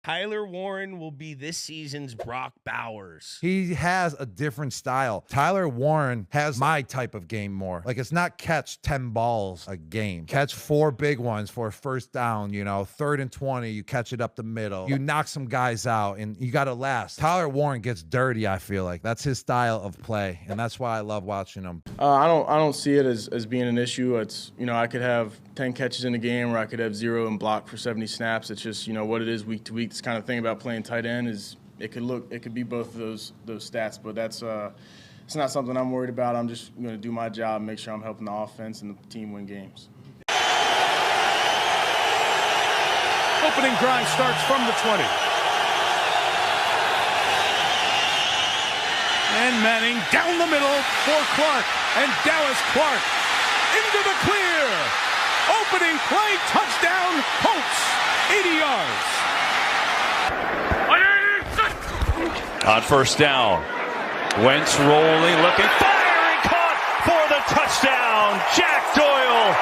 Tyler Warren will be this season's Brock Bowers. He has a different style. Tyler Warren has my type of game more. Like, it's not catch 10 balls a game. Catch 4 big ones for a first down, 3rd and 20, you catch it up the middle. You knock some guys out, and you got to last. Tyler Warren gets dirty, I feel like. That's his style of play, and that's why I love watching him. I don't see it as being an issue. It's, I could have 10 catches in a game, or I could have 0 and block for 70 snaps. It's just, what it is week to week. This kind of thing about playing tight end is it could be both of those stats, but that's it's not something I'm worried about. I'm just going to do my job, make sure I'm helping the offense and the team win games. Opening drive starts from the 20. And Manning down the middle for Clark. And Dallas Clark into the clear. Opening play, touchdown, Colts, 80 yards. On first down, Wentz rolling, looking, firing, caught for the touchdown, Jack Doyle.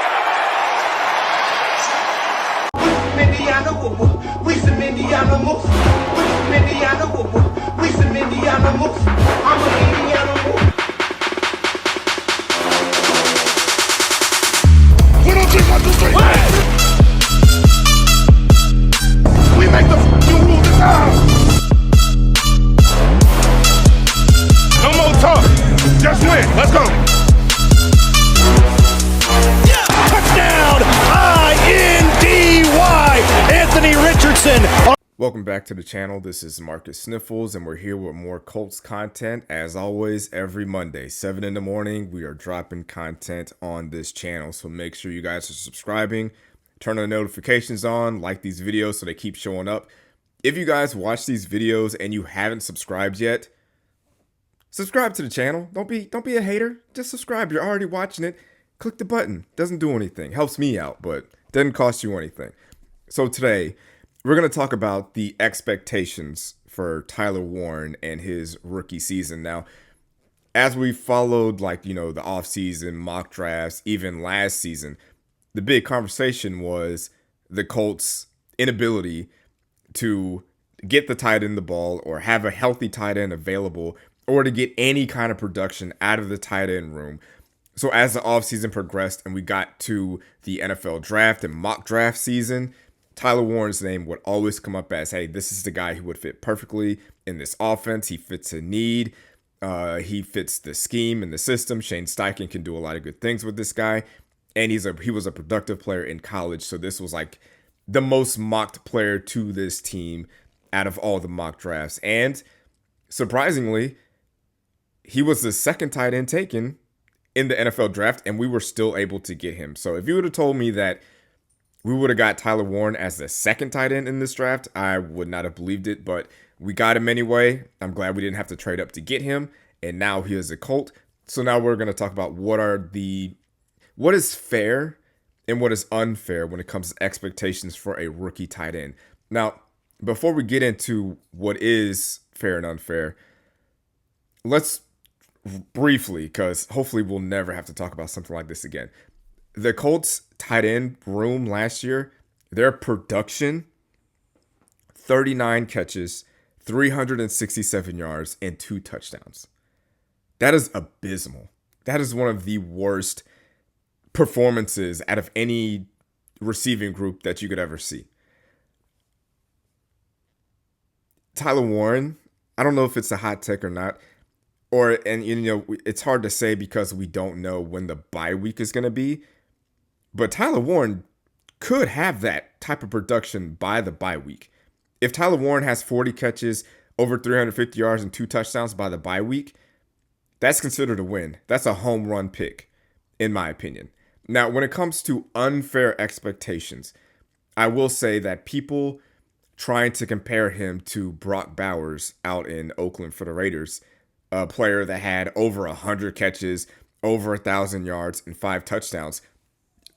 We some Indiana moves. We some Indiana moves. We some Indiana moves. I'm an Indiana move. We don't take 1, 2, 3. We make the f***ing rules this time. No more talk. Just win. Let's go. Touchdown! I-N-D-Y! Anthony Richardson. Welcome back to the channel. This is Marcus Sniffles, and we're here with more Colts content. As always, every Monday, 7 in the morning, we are dropping content on this channel. So make sure you guys are subscribing, turn the notifications on, like these videos so they keep showing up. If you guys watch these videos and you haven't subscribed yet, subscribe to the channel. Don't be a hater. Just subscribe. You're already watching it. Click the button. Doesn't do anything. Helps me out, but doesn't cost you anything. So today, we're going to talk about the expectations for Tyler Warren and his rookie season. Now, as we followed, the offseason, mock drafts, even last season, the big conversation was the Colts' inability to get the tight end the ball or have a healthy tight end available or to get any kind of production out of the tight end room. So as the offseason progressed and we got to the NFL draft and mock draft season, Tyler Warren's name would always come up as, hey, this is the guy who would fit perfectly in this offense. He fits a need. He fits the scheme and the system. Shane Steichen can do a lot of good things with this guy. And he was a productive player in college. So this was like the most mocked player to this team out of all the mock drafts. And surprisingly, he was the second tight end taken in the NFL draft, and we were still able to get him. So if you would have told me that we would have got Tyler Warren as the second tight end in this draft, I would not have believed it, but we got him anyway. I'm glad we didn't have to trade up to get him, and now he is a Colt. So now we're going to talk about what is fair and what is unfair when it comes to expectations for a rookie tight end. Now, before we get into what is fair and unfair, let's briefly, because hopefully we'll never have to talk about something like this again. The Colts tight end room last year, their production, 39 catches, 367 yards, and 2 touchdowns. That is abysmal. That is one of the worst performances out of any receiving group that you could ever see. Tyler Warren, I don't know if it's a hot take or not. It's hard to say because we don't know when the bye week is going to be. But Tyler Warren could have that type of production by the bye week. If Tyler Warren has 40 catches, over 350 yards, and 2 touchdowns by the bye week, that's considered a win. That's a home run pick, in my opinion. Now, when it comes to unfair expectations, I will say that people trying to compare him to Brock Bowers out in Oakland for the Raiders, a player that had over 100 catches, over 1,000 yards, and 5 touchdowns.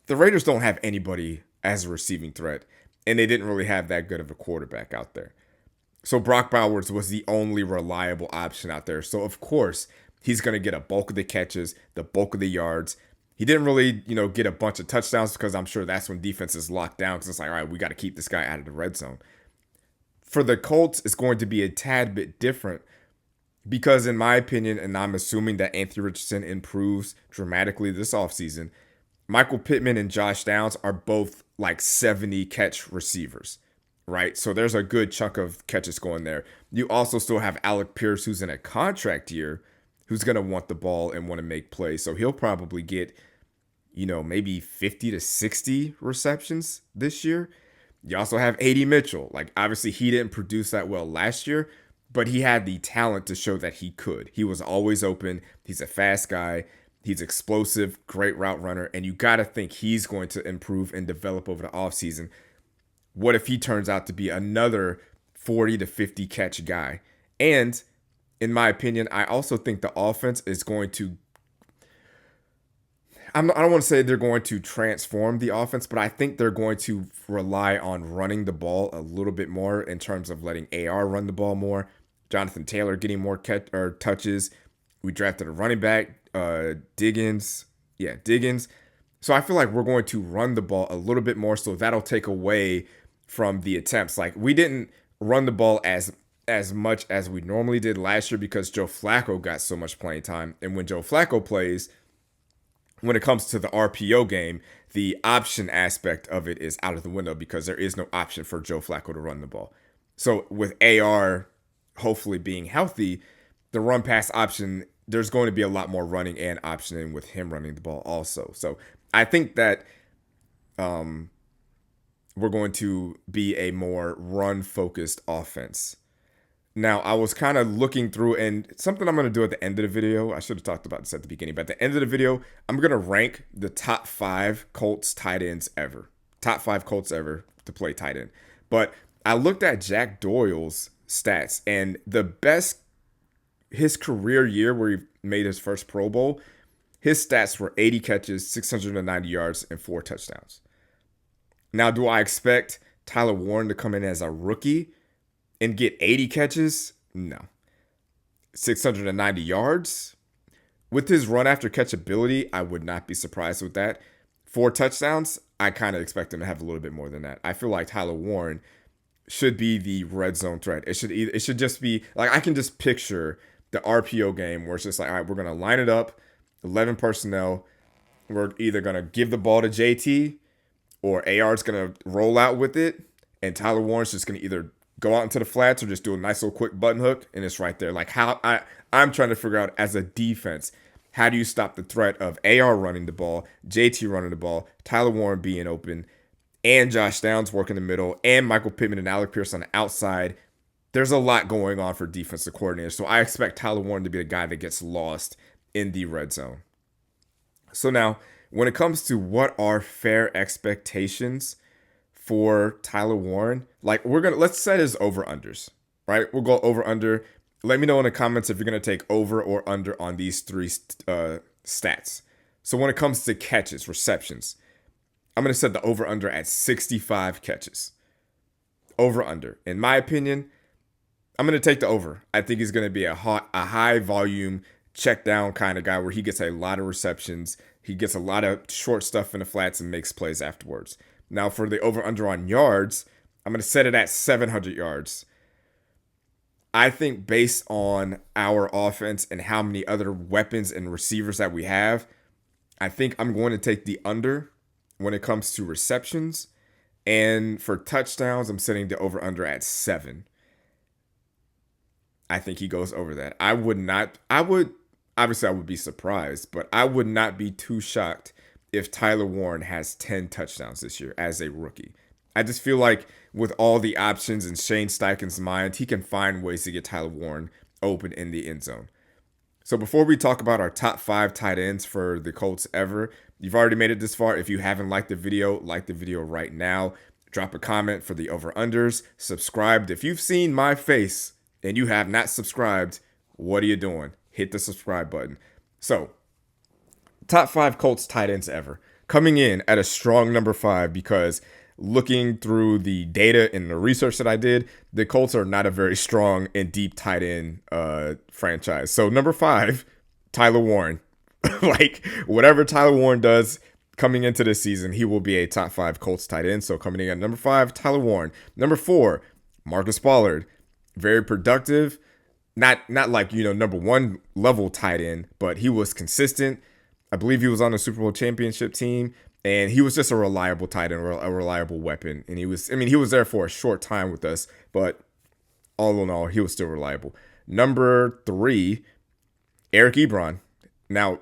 The Raiders don't have anybody as a receiving threat, and they didn't really have that good of a quarterback out there. So Brock Bowers was the only reliable option out there. So, of course, he's going to get a bulk of the catches, the bulk of the yards. He didn't really, get a bunch of touchdowns because I'm sure that's when defense is locked down because it's like, all right, we got to keep this guy out of the red zone. For the Colts, it's going to be a tad bit different because, in my opinion, and I'm assuming that Anthony Richardson improves dramatically this offseason, Michael Pittman and Josh Downs are both like 70 catch receivers, right? So there's a good chunk of catches going there. You also still have Alec Pierce, who's in a contract year, who's going to want the ball and want to make plays. So he'll probably get, maybe 50 to 60 receptions this year. You also have A.D. Mitchell. Like, obviously, he didn't produce that well last year, but he had the talent to show that he could. He was always open. He's a fast guy. He's explosive, great route runner, and you got to think he's going to improve and develop over the offseason. What if he turns out to be another 40 to 50 catch guy? And in my opinion, I also think the offense is going to, I don't want to say they're going to transform the offense, but I think they're going to rely on running the ball a little bit more in terms of letting AR run the ball more. Jonathan Taylor getting more touches. We drafted a running back, Diggins. So I feel like we're going to run the ball a little bit more, so that'll take away from the attempts. Like, we didn't run the ball as much as we normally did last year because Joe Flacco got so much playing time. And when Joe Flacco plays, when it comes to the RPO game, the option aspect of it is out of the window because there is no option for Joe Flacco to run the ball. So with AR hopefully being healthy, the run pass option, there's going to be a lot more running and optioning with him running the ball also. So I think that we're going to be a more run-focused offense. Now, I was kind of looking through, and something I'm going to do at the end of the video, I should have talked about this at the beginning, but at the end of the video, I'm going to rank the top 5 Colts tight ends ever. Top 5 Colts ever to play tight end. But I looked at Jack Doyle's stats, and his career year where he made his first Pro Bowl, his stats were 80 catches, 690 yards, and 4 touchdowns. Now, do I expect Tyler Warren to come in as a rookie and get 80 catches? No. 690 yards? With his run after catch ability, I would not be surprised with that. 4 touchdowns, I kind of expect him to have a little bit more than that. I feel like Tyler Warren should be the red zone threat. It should just be, like, I can just picture the RPO game where it's just like, all right, we're going to line it up, 11 personnel. We're either going to give the ball to JT or AR's going to roll out with it, and Tyler Warren's just going to either go out into the flats or just do a nice little quick button hook, and it's right there. Like, how I'm trying to figure out as a defense, how do you stop the threat of AR running the ball, JT running the ball, Tyler Warren being open, and Josh Downs working the middle, and Michael Pittman and Alec Pierce on the outside? There's a lot going on for defensive coordinators, so I expect Tyler Warren to be the guy that gets lost in the red zone. So now, when it comes to what are fair expectations for Tyler Warren, like, let's set his over-unders, right? We'll go over-under. Let me know in the comments if you're going to take over or under on these 3 stats. So when it comes to catches, receptions, I'm going to set the over-under at 65 catches. Over-under. In my opinion, I'm going to take the over. I think he's going to be a high-volume, check-down kind of guy where he gets a lot of receptions. He gets a lot of short stuff in the flats and makes plays afterwards. Now, for the over-under on yards, I'm going to set it at 700 yards. I think based on our offense and how many other weapons and receivers that we have, I think I'm going to take the under when it comes to receptions. And for touchdowns, I'm setting the over-under at 7. I think he goes over that. Obviously I would be surprised, but I would not be too shocked if Tyler Warren has 10 touchdowns this year as a rookie. I just feel like with all the options in Shane Steichen's mind, he can find ways to get Tyler Warren open in the end zone. So before we talk about our top 5 tight ends for the Colts ever, you've already made it this far. If you haven't liked the video, like the video right now. Drop a comment for the over-unders. Subscribe. If you've seen my face and you have not subscribed, what are you doing? Hit the subscribe button. So, top 5 Colts tight ends ever. Coming in at a strong number 5 because looking through the data and the research that I did, the Colts are not a very strong and deep tight end franchise. So, number 5, Tyler Warren. Like, whatever Tyler Warren does coming into this season, he will be a top 5 Colts tight end. So, coming in at number 5, Tyler Warren. Number 4, Marcus Pollard, very productive. Not like, number one level tight end, but he was consistent. I believe he was on the Super Bowl championship team, and he was just a reliable tight end, a reliable weapon. And he was there for a short time with us, but all in all, he was still reliable. Number 3, Eric Ebron. Now,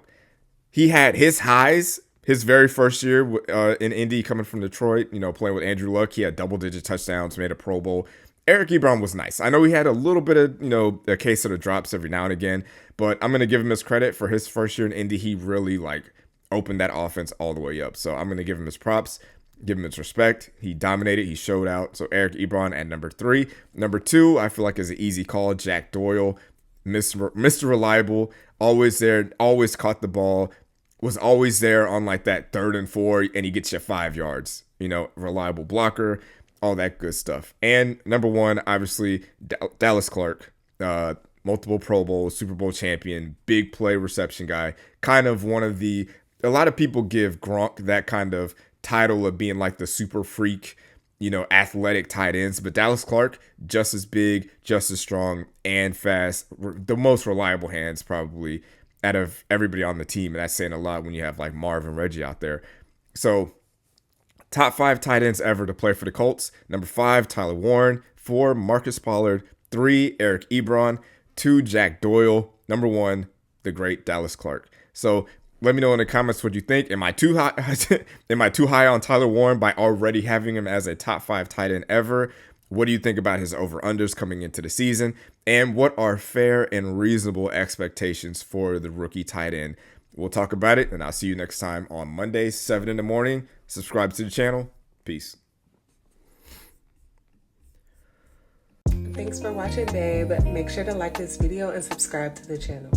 he had his highs his very first year in Indy, coming from Detroit, playing with Andrew Luck. He had double-digit touchdowns, made a Pro Bowl. Eric Ebron was nice. I know he had a little bit of, a case of the drops every now and again, but I'm going to give him his credit for his first year in Indy. He really, opened that offense all the way up. So I'm going to give him his props, give him his respect. He dominated. He showed out. So Eric Ebron at number 3. Number 2, I feel like is an easy call. Jack Doyle, Mr. Reliable, always there, always caught the ball, was always there on that 3rd and 4, and he gets you 5 yards. Reliable blocker, all that good stuff. And number 1, obviously, Dallas Clark, multiple Pro Bowl, Super Bowl champion, big play reception guy, kind of a lot of people give Gronk that kind of title of being the super freak, athletic tight ends, but Dallas Clark, just as big, just as strong and fast, the most reliable hands probably out of everybody on the team. And that's saying a lot when you have Marv and Reggie out there. So top 5 tight ends ever to play for the Colts. Number 5, Tyler Warren. 4, Marcus Pollard. 3, Eric Ebron. 2, Jack Doyle. Number 1, the great Dallas Clark. So let me know in the comments what you think. Am I too high? Am I too high on Tyler Warren by already having him as a top 5 tight end ever? What do you think about his over-unders coming into the season? And what are fair and reasonable expectations for the rookie tight end? We'll talk about it, and I'll see you next time on Monday, 7 in the morning. Subscribe to the channel. Peace. Thanks for watching, babe. Make sure to like this video and subscribe to the channel.